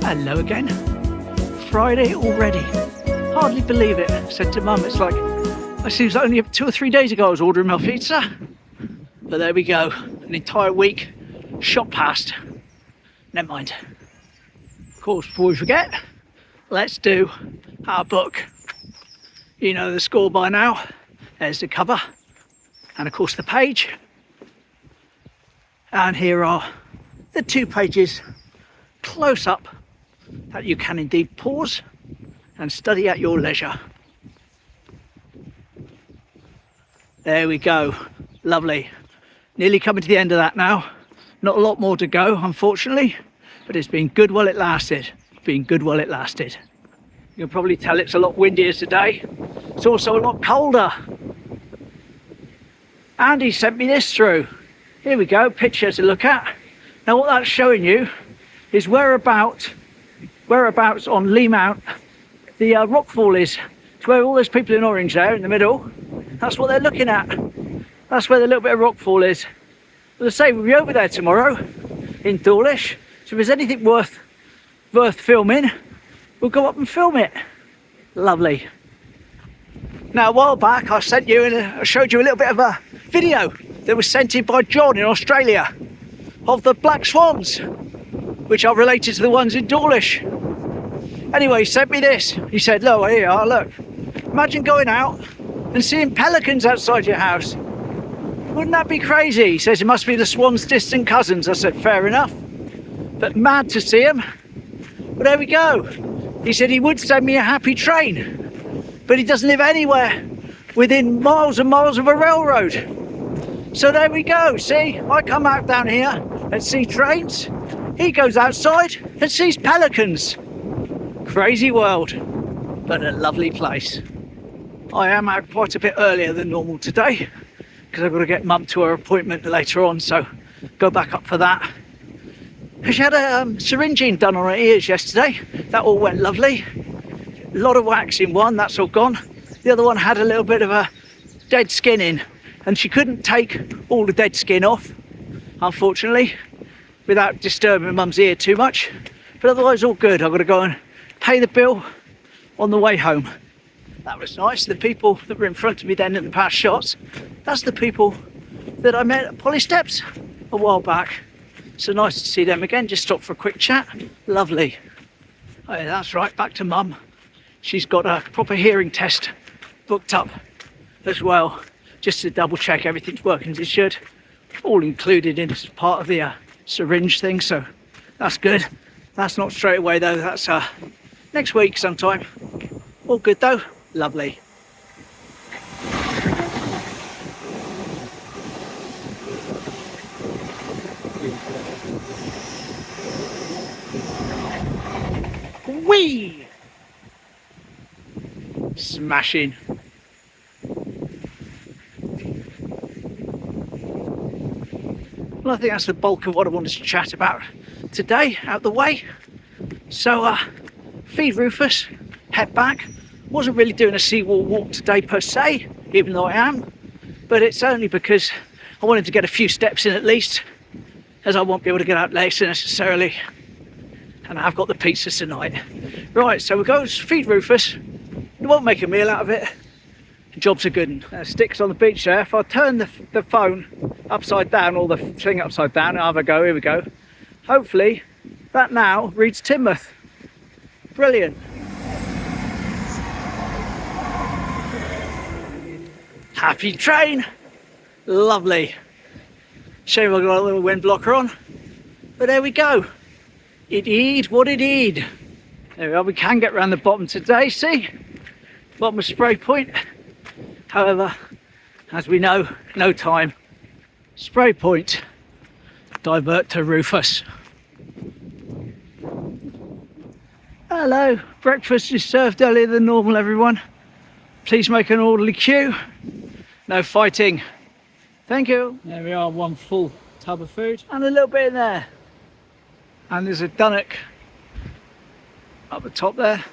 Hello again. Friday already. Hardly believe it. Said to Mum, it's like, it seems like only 2 or 3 days ago I was ordering my pizza. But there we go. An entire week shot past. Never mind. Of course, before we forget, let's do our book. You know the score by now. There's the cover. And of course the page. And here are the 2 pages close up that you can indeed pause and study at your leisure. There we go. Lovely. Nearly coming to the end of that now. Not a lot more to go, unfortunately, but it's been good while it lasted. Been good while it lasted. You can probably tell it's a lot windier today. It's also a lot colder. Andy sent me this through. Here we go, picture to look at. Now what that's showing you is whereabouts on Lee Mount the rockfall is. It's where all those people in orange there in the middle. That's what they're looking at. That's where the little bit of rockfall is. As I say, we'll be over there tomorrow in Dawlish. So if there's anything worth filming, we'll go up and film it. Lovely. Now a while back I sent you and I showed you a little bit of a video that was sent in by John in Australia of the black swans, which are related to the ones in Dawlish. Anyway, he sent me this. He said, look, here you are, look. Imagine going out and seeing pelicans outside your house. Wouldn't that be crazy? He says it must be the swans' distant cousins. I said, fair enough. But mad to see them. But there we go. He said he would send me a happy train, but he doesn't live anywhere within miles and miles of a railroad. So there we go. See, I come out down here and see trains. He goes outside and sees pelicans. Crazy world, but a lovely place. I am out quite a bit earlier than normal today because I've got to get Mum to her appointment later on, so go back up for that. She had a syringing done on her ears yesterday. That all went lovely. A lot of wax in one, that's all gone. The other one had a little bit of a dead skin in, and she couldn't take all the dead skin off, unfortunately, without disturbing Mum's ear too much. But otherwise all good. I've got to go and pay the bill on the way home. That was nice. The people that were in front of me then in the past shots, that's the people that I met at Polly Steps a while back. So nice to see them again. Just stopped for a quick chat. Lovely. Oh, yeah, that's right, back to Mum. She's got a proper hearing test booked up as well, just to double check everything's working as it should. All included in as part of the syringe thing, so that's good. That's not straight away though, that's next week sometime. All good though, lovely. Whee! Smashing. Well, I think that's the bulk of what I wanted to chat about today, out the way. So, feed Rufus, head back. Wasn't really doing a seawall walk today per se, even though I am, but it's only because I wanted to get a few steps in at least, as I won't be able to get out later necessarily. And I've got the pizza tonight. Right, so we go feed Rufus. We won't make a meal out of it. The job's a good one. Sticks on the beach there. If I turn the phone upside down, or the thing upside down, I'll have a go. Here we go. Hopefully that now reads Teignmouth. Brilliant. Happy train. Lovely. Shame I've got a little wind blocker on, but there we go. It is what it is. There we are. We can get around the bottom today, see? Bottom of Sprey Point. However, as we know, no time. Sprey Point. Divert to Rufus. Hello. Breakfast is served earlier than normal, everyone. Please make an orderly queue. No fighting. Thank you. There we are, one full tub of food. And a little bit in there. And there's a dunnock up the top there.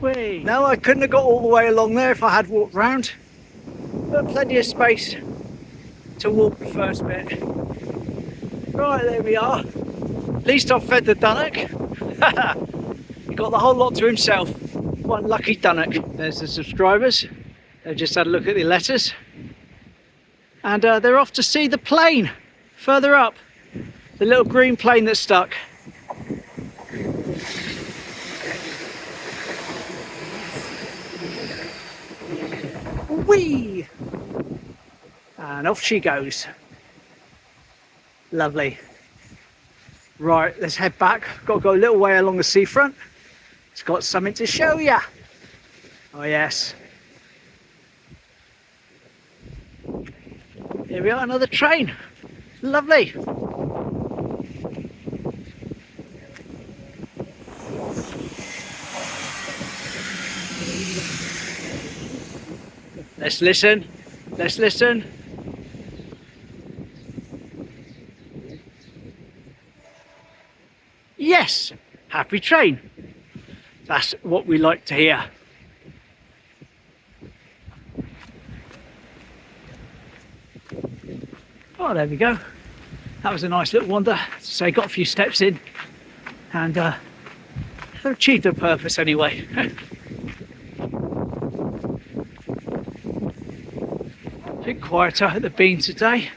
Whee. No, I couldn't have got all the way along there if I had walked round. But plenty of space to walk the first bit. Right, there we are. At least I've fed the Dunnock. He got the whole lot to himself. One lucky Dunnock. There's the subscribers. They've just had a look at the letters. And they're off to see the plane further up. The little green plane that's stuck. Whee! And off she goes. Lovely. Right, let's head back. Got to go a little way along the seafront. It's got something to show you. Oh yes. Here we are, another train. Lovely. Let's listen. Let's listen. Yes, happy train. That's what we like to hear. Oh, there we go. That was a nice little wander. So got a few steps in and they've achieved their purpose anyway. A bit quieter at the bean today,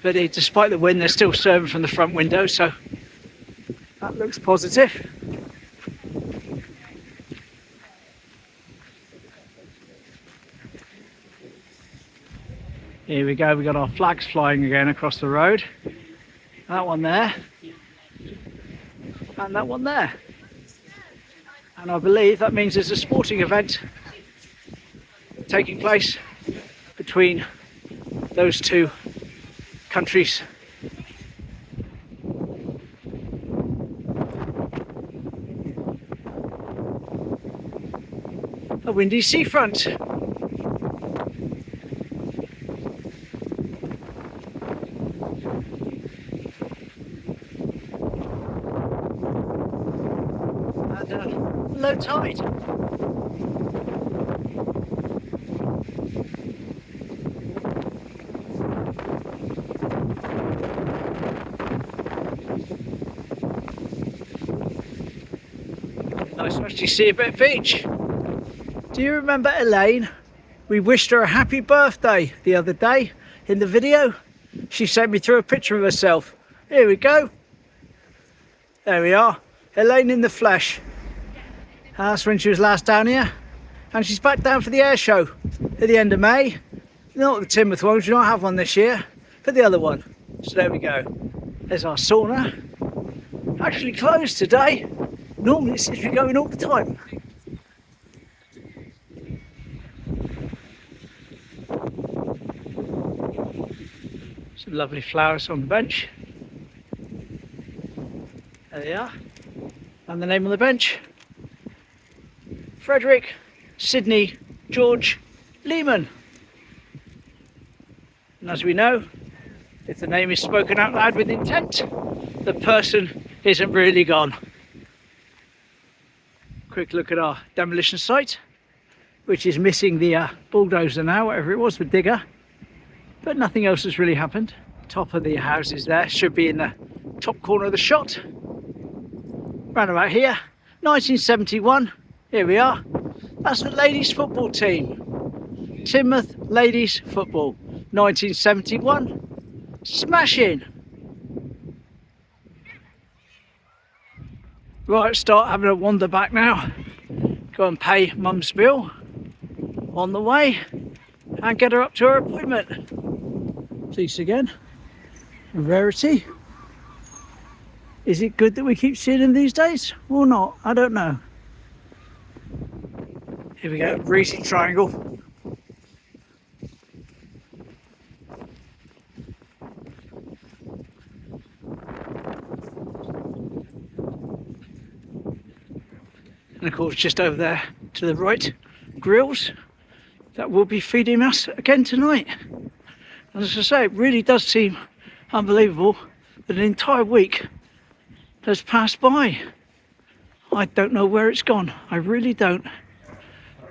but despite the wind, they're still serving from the front window, so that looks positive. Here we go, we got our flags flying again across the road. That one there, and that one there. And I believe that means there's a sporting event taking place between those two countries. A windy seafront. And low tide. Nice to actually see a bit of beach. Do you remember Elaine? We wished her a happy birthday the other day in the video. She sent me through a picture of herself. Here we go. There we are. Elaine in the flesh. That's when she was last down here. And she's back down for the air show at the end of May. Not the Timoth one, we do not have one this year, but the other one. So there we go. There's our sauna. Actually closed today. Normally it seems to be going all the time. Some lovely flowers on the bench. There they are. And the name on the bench. Frederick, Sydney, George, Lehman. And as we know, if the name is spoken out loud with intent, the person isn't really gone. Quick look at our demolition site, which is missing the bulldozer now, whatever it was, the digger. But nothing else has really happened. Top of the houses there should be in the top corner of the shot. Round about here, 1971. Here we are. That's the ladies' football team. Timoth Ladies Football, 1971. Smashing. Right, start having a wander back now. Go and pay Mum's bill on the way and get her up to her appointment. Please again. Rarity. Is it good that we keep seeing him these days or not? I don't know. Here we go, breezy triangle. And of course just over there to the right, grills that will be feeding us again tonight. And as I say, it really does seem unbelievable that an entire week has passed by. I don't know where it's gone, I really don't.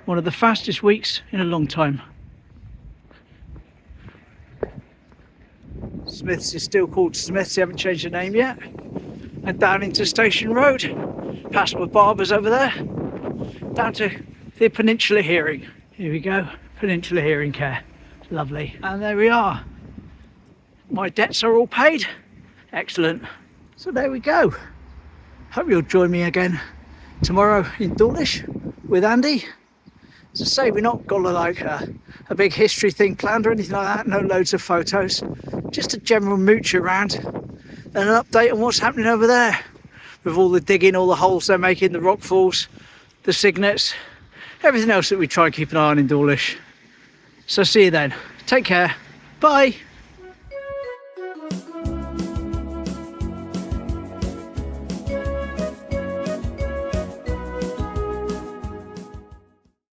One of the fastest weeks in a long time. Smiths is still called Smiths, they haven't changed the name yet. And down into Station Road, past my barbers over there, down to the Peninsula Hearing. Here we go, Peninsula Hearing Care. Lovely. And there we are. My debts are all paid. Excellent. So there we go. Hope you'll join me again tomorrow in Dawlish with Andy. As I say, we're not got like a big history thing planned or anything like that. No loads of photos. Just a general mooch around and an update on what's happening over there. With all the digging, all the holes they're making, the rock falls, the signets, everything else that we try and keep an eye on in Dawlish. So see you then. Take care. Bye.